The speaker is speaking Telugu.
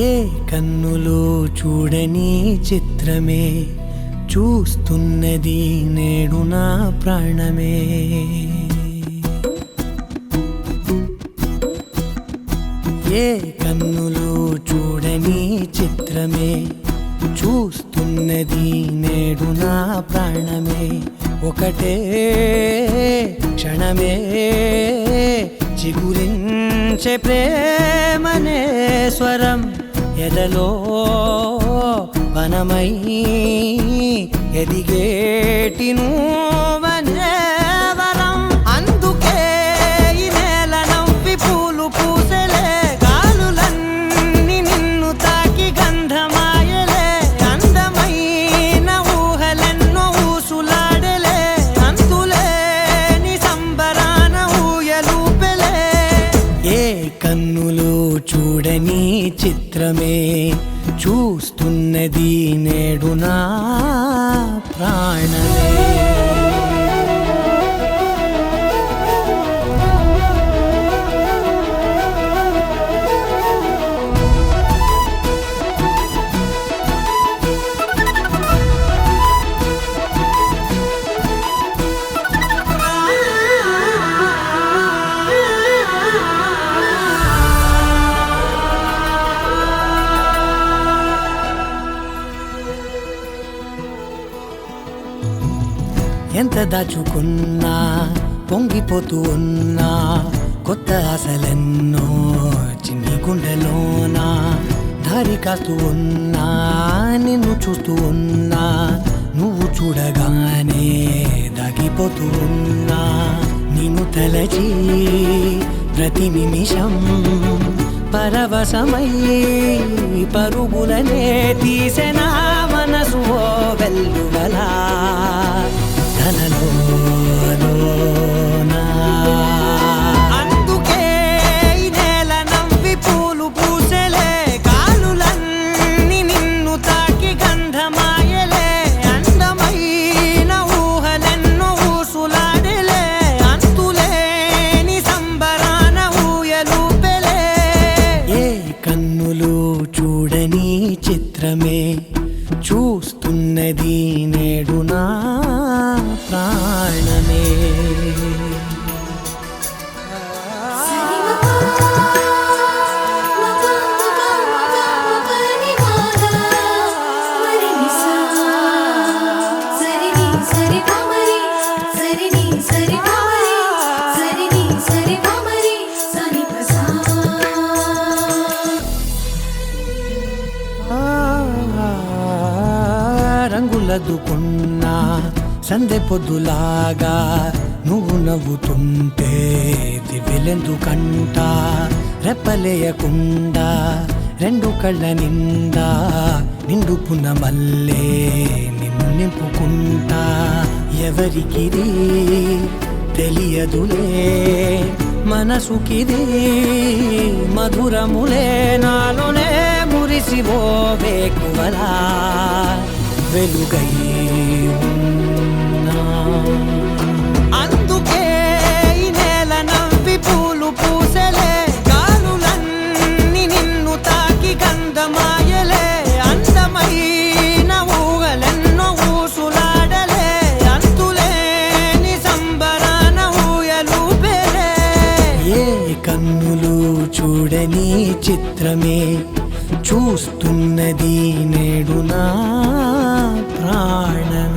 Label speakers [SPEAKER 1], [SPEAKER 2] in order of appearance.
[SPEAKER 1] ఏ కన్నులో చూడని చిత్రమే చూస్తున్నది నేడు నా ప్రాణమే. ఏ కన్నులో చూడని చిత్రమే చూస్తున్నది నేడు నా ప్రాణమే. ఒకటే క్షణమే చిగురించే ప్రేమనే స్వరం ఎదలో వనమై ఎదిగేటి నువ్వనే వరం. అందుకే ఈ నేల నవ్వి పూలు పూసెలే, గాలులన్నీ నిన్ను తాకి గంధమాయలే. అందమైన ఊహలెన్నో ఊసులాడలే, అంతులేని సంబరాన ఊయలూపెలే. ఏ కన్నులో చూడని చిత్రమే చూస్తున్నది నేడు నా ప్రాణమే. ఎంత దాచుకున్నా పొంగిపోతూ ఉన్నా, కొత్త ఆశలెన్నో చిన్ని గుండెలోనా. దారి కాస్తూ ఉన్నా, నిన్ను చూస్తూ ఉన్నా, నువ్వు చూడగానే దాగిపోతూ ఉన్నా. నిన్ను తలచి ప్రతి నిమిషం పరవశమై పరుగులనే తీసెనా మనసు ఓ వెల్లువలా. అందుకే ఈ నేల నవ్వి పూలు పూసెలే, గాలులన్నీ నిన్ను తాకి గంధమాయలే. అందమైన ఊహలెన్నో ఊసులాడలే, అంతులేని సంబరాన ఊయలూపెలే. ఏ కన్నులు చూడని చిత్రమే చూస్తున్నది నేడు నా ప్రాణమే. రంగులదుకున్నా సందె పొద్దులాగా నువ్వు నవ్వుతుంటే దివ్వెలెందుకంట. రెప్పలేయకుండా రెండు కళ్ళ నిండా నిండుకున్న మల్లే నిన్ను నింపుకుంటా. ఎవరికిది తెలియదులే మనసుకిది మధురములే, నాలోనే మురిసివో వేకువలా వెలుగై ఉన్నా. అందుకే ఈ నేల నవ్వి పూలు పూసెలే, గాలులన్నీ నిన్ను తాకి గంధమాయలే. అందమైన ఊహలెన్నో ఊసులాడలే, అంతులేని సంబరాన ఊయలూపెలే. ఏ కన్నులు చూడని చిత్రమే చూస్తున్నది నేడు నా ప్రాణమే.